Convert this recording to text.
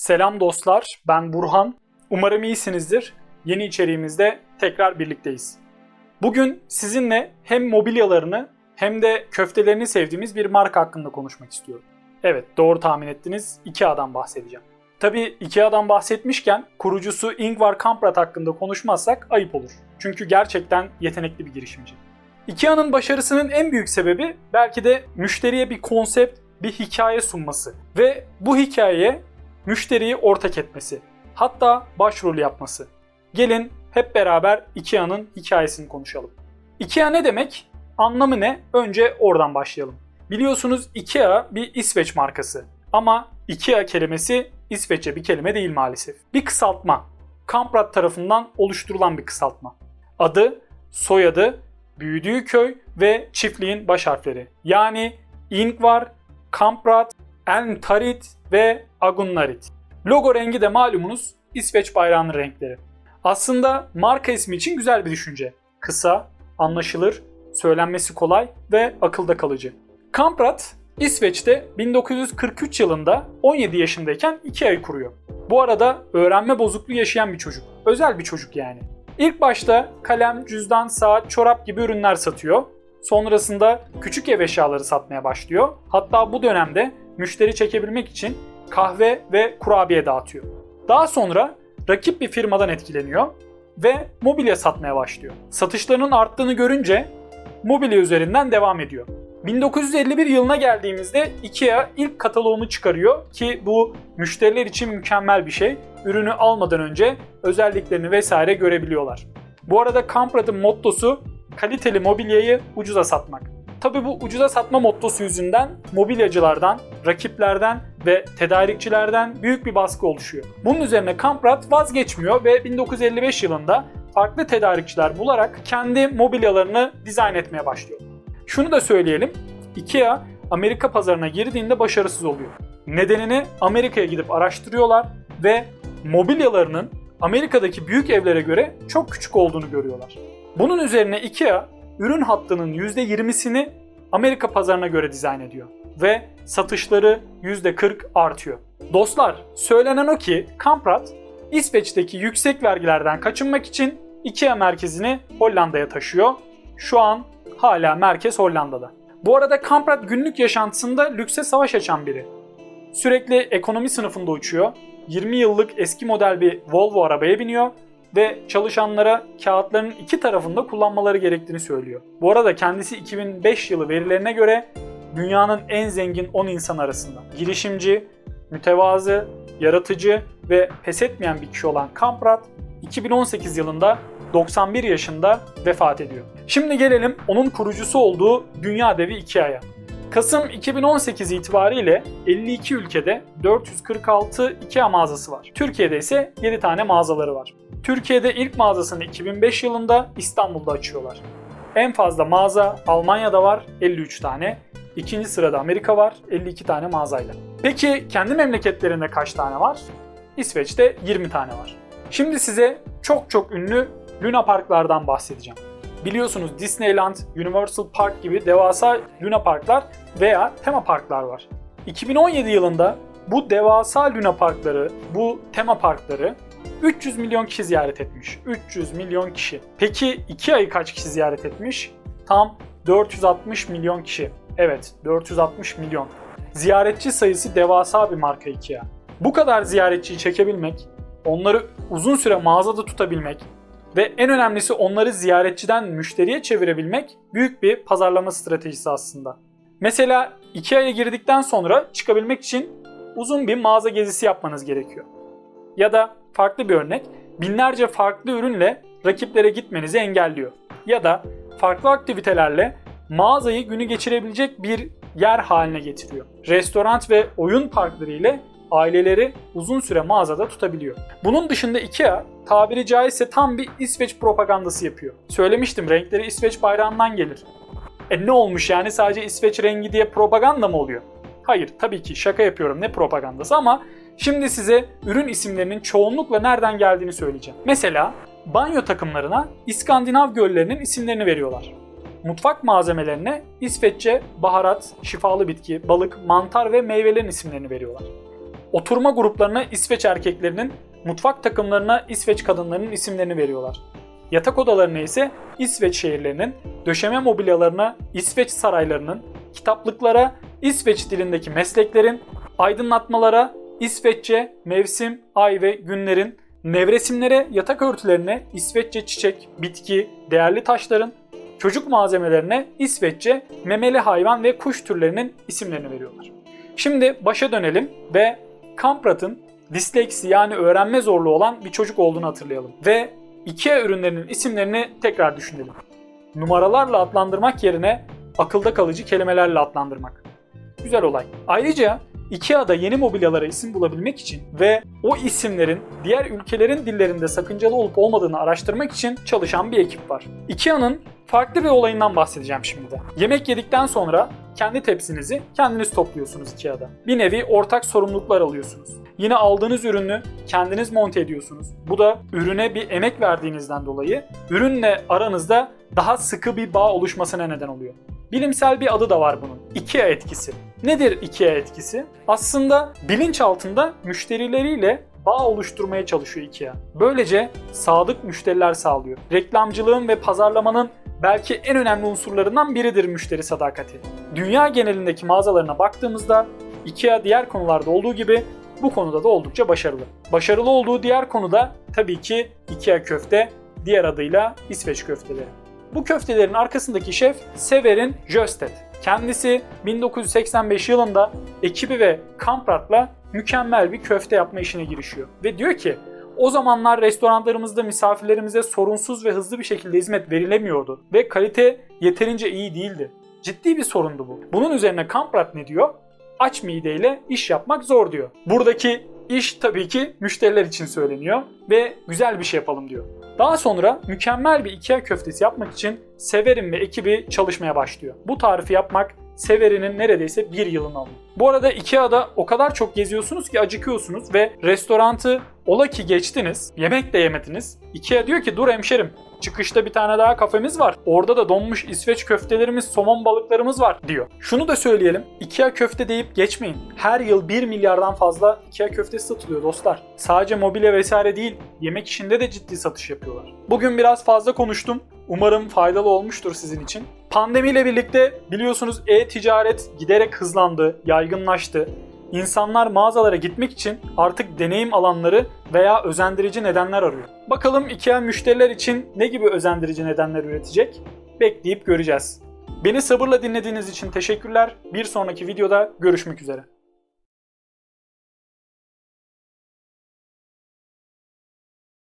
Selam dostlar, ben Burhan. Umarım iyisinizdir. Yeni içeriğimizde tekrar birlikteyiz. Bugün sizinle hem mobilyalarını hem de köftelerini sevdiğimiz bir marka hakkında konuşmak istiyorum. Evet, doğru tahmin ettiniz, IKEA'dan bahsedeceğim. Tabii IKEA'dan bahsetmişken kurucusu Ingvar Kamprad hakkında konuşmazsak ayıp olur. Çünkü gerçekten yetenekli bir girişimci. IKEA'nın başarısının en büyük sebebi belki de müşteriye bir konsept, bir hikaye sunması ve bu hikayeye müşteriyi ortak etmesi, hatta başrol yapması. Gelin hep beraber IKEA'nın hikayesini konuşalım. IKEA ne demek? Anlamı ne? Önce oradan başlayalım. Biliyorsunuz IKEA bir İsveç markası. Ama IKEA kelimesi İsveççe bir kelime değil maalesef. Bir kısaltma. Kamprad tarafından oluşturulan bir kısaltma. Adı, soyadı, büyüdüğü köy ve çiftliğin baş harfleri. Yani Ingvar, Kamprad, Elmtarit ve Agunnarit. Logo rengi de malumunuz İsveç bayrağının renkleri. Aslında marka ismi için güzel bir düşünce. Kısa, anlaşılır, söylenmesi kolay ve akılda kalıcı. Kamprad, İsveç'te 1943 yılında 17 yaşındayken IKEA'yı kuruyor. Bu arada öğrenme bozukluğu yaşayan bir çocuk. Özel bir çocuk yani. İlk başta kalem, cüzdan, saat, çorap gibi ürünler satıyor. Sonrasında küçük ev eşyaları satmaya başlıyor. Hatta bu dönemde müşteri çekebilmek için kahve ve kurabiye dağıtıyor. Daha sonra rakip bir firmadan etkileniyor ve mobilya satmaya başlıyor. Satışlarının arttığını görünce mobilya üzerinden devam ediyor. 1951 yılına geldiğimizde IKEA ilk kataloğunu çıkarıyor ki bu müşteriler için mükemmel bir şey. Ürünü almadan önce özelliklerini vesaire görebiliyorlar. Bu arada Kamprad'ın mottosu kaliteli mobilyayı ucuza satmak. Tabii bu ucuza satma mottosu yüzünden mobilyacılardan, rakiplerden ve tedarikçilerden büyük bir baskı oluşuyor. Bunun üzerine Kamprad vazgeçmiyor ve 1955 yılında farklı tedarikçiler bularak kendi mobilyalarını dizayn etmeye başlıyor. Şunu da söyleyelim, IKEA Amerika pazarına girdiğinde başarısız oluyor. Nedenini Amerika'ya gidip araştırıyorlar ve mobilyalarının Amerika'daki büyük evlere göre çok küçük olduğunu görüyorlar. Bunun üzerine IKEA ürün hattının %20'sini Amerika pazarına göre dizayn ediyor ve satışları %40 artıyor. Dostlar, söylenen o ki Kamprad İsveç'teki yüksek vergilerden kaçınmak için IKEA merkezini Hollanda'ya taşıyor. Şu an hala merkez Hollanda'da. Bu arada Kamprad günlük yaşantısında lükse savaş açan biri. Sürekli ekonomi sınıfında uçuyor. 20 yıllık eski model bir Volvo arabaya biniyor ve çalışanlara kağıtların iki tarafında kullanmaları gerektiğini söylüyor. Bu arada kendisi 2005 yılı verilerine göre dünyanın en zengin 10 insan arasında. Girişimci, mütevazı, yaratıcı ve pes etmeyen bir kişi olan Kamprad 2018 yılında 91 yaşında vefat ediyor. Şimdi gelelim onun kurucusu olduğu dünya devi IKEA'ya. Kasım 2018 itibariyle 52 ülkede 446 IKEA mağazası var. Türkiye'de ise 7 tane mağazaları var. Türkiye'de ilk mağazasını 2005 yılında İstanbul'da açıyorlar. En fazla mağaza Almanya'da var, 53 tane. İkinci sırada Amerika var, 52 tane mağazayla. Peki kendi memleketlerinde kaç tane var? İsveç'te 20 tane var. Şimdi size çok ünlü Luna Parklardan bahsedeceğim. Biliyorsunuz Disneyland, Universal Park gibi devasa Luna Parklar veya tema parklar var. 2017 yılında bu devasa Luna Parkları, bu tema parkları 300 milyon kişi ziyaret etmiş. 300 milyon kişi. Peki IKEA'yı kaç kişi ziyaret etmiş? Tam 460 milyon kişi. Evet, 460 milyon. Ziyaretçi sayısı devasa bir marka IKEA. Bu kadar ziyaretçiyi çekebilmek, onları uzun süre mağazada tutabilmek ve en önemlisi onları ziyaretçiden müşteriye çevirebilmek büyük bir pazarlama stratejisi aslında. Mesela IKEA'ya girdikten sonra çıkabilmek için uzun bir mağaza gezisi yapmanız gerekiyor. Ya da farklı bir örnek, binlerce farklı ürünle rakiplere gitmenizi engelliyor. Ya da farklı aktivitelerle mağazayı günü geçirebilecek bir yer haline getiriyor. Restoran ve oyun parkları ile aileleri uzun süre mağazada tutabiliyor. Bunun dışında IKEA tabiri caizse tam bir İsveç propagandası yapıyor. Söylemiştim, renkleri İsveç bayrağından gelir. Ne olmuş yani, sadece İsveç rengi diye propaganda mı oluyor? Hayır, tabii ki şaka yapıyorum, ne propagandası, ama şimdi size ürün isimlerinin çoğunlukla nereden geldiğini söyleyeceğim. Mesela banyo takımlarına İskandinav göllerinin isimlerini veriyorlar. Mutfak malzemelerine İsveççe baharat, şifalı bitki, balık, mantar ve meyvelerin isimlerini veriyorlar. Oturma gruplarına İsveç erkeklerinin, mutfak takımlarına İsveç kadınlarının isimlerini veriyorlar. Yatak odalarına ise İsveç şehirlerinin, döşeme mobilyalarına İsveç saraylarının, kitaplıklara İsveç dilindeki mesleklerin, aydınlatmalara İsveççe mevsim, ay ve günlerin, nevresimlere, yatak örtülerine İsveççe çiçek, bitki, değerli taşların, çocuk malzemelerine İsveççe memeli hayvan ve kuş türlerinin isimlerini veriyorlar. Şimdi başa dönelim ve Kamprat'ın disleksi yani öğrenme zorluğu olan bir çocuk olduğunu hatırlayalım. Ve IKEA ürünlerinin isimlerini tekrar düşünelim. Numaralarla adlandırmak yerine akılda kalıcı kelimelerle adlandırmak. Güzel olay. Ayrıca IKEA'da yeni mobilyalara isim bulabilmek için ve o isimlerin diğer ülkelerin dillerinde sakıncalı olup olmadığını araştırmak için çalışan bir ekip var. IKEA'nın farklı bir olayından bahsedeceğim şimdi de. Yemek yedikten sonra kendi tepsinizi kendiniz topluyorsunuz IKEA'da. Bir nevi ortak sorumluluklar alıyorsunuz. Yine aldığınız ürünü kendiniz monte ediyorsunuz. Bu da ürüne bir emek verdiğinizden dolayı ürünle aranızda daha sıkı bir bağ oluşmasına neden oluyor. Bilimsel bir adı da var bunun. IKEA etkisi. Nedir IKEA etkisi? Aslında bilinç altında müşterileriyle bağ oluşturmaya çalışıyor IKEA. Böylece sadık müşteriler sağlıyor. Reklamcılığın ve pazarlamanın belki en önemli unsurlarından biridir müşteri sadakati. Dünya genelindeki mağazalarına baktığımızda IKEA diğer konularda olduğu gibi bu konuda da oldukça başarılı. Başarılı olduğu diğer konuda tabii ki IKEA köfte, diğer adıyla İsveç köfteleri. Bu köftelerin arkasındaki şef Severin Jöstedt. Kendisi 1985 yılında ekibi ve Kamprat'la mükemmel bir köfte yapma işine girişiyor. Ve diyor ki o zamanlar restoranlarımızda misafirlerimize sorunsuz ve hızlı bir şekilde hizmet verilemiyordu ve kalite yeterince iyi değildi. Ciddi bir sorundu bu. Bunun üzerine Kamprat ne diyor? Aç mideyle iş yapmak zor diyor. Buradaki iş tabii ki müşteriler için söyleniyor ve güzel bir şey yapalım diyor. Daha sonra mükemmel bir IKEA köftesi yapmak için Severin ve ekibi çalışmaya başlıyor. Bu tarifi yapmak Severin'in neredeyse bir yılını alıyor. Bu arada IKEA'da o kadar çok geziyorsunuz ki acıkıyorsunuz ve restorantı ola ki geçtiniz, yemek de yemediniz. IKEA diyor ki dur hemşerim, çıkışta bir tane daha kafemiz var. Orada da donmuş İsveç köftelerimiz, somon balıklarımız var diyor. Şunu da söyleyelim. IKEA köfte deyip geçmeyin. Her yıl 1 milyardan fazla IKEA köftesi satılıyor dostlar. Sadece mobilya vesaire değil, yemek işinde de ciddi satış yapıyorlar. Bugün biraz fazla konuştum. Umarım faydalı olmuştur sizin için. Pandemiyle birlikte biliyorsunuz e-ticaret giderek hızlandı, yaygınlaştı. İnsanlar mağazalara gitmek için artık deneyim alanları veya özendirici nedenler arıyor. Bakalım IKEA müşteriler için ne gibi özendirici nedenler üretecek? Bekleyip göreceğiz. Beni sabırla dinlediğiniz için teşekkürler. Bir sonraki videoda görüşmek üzere.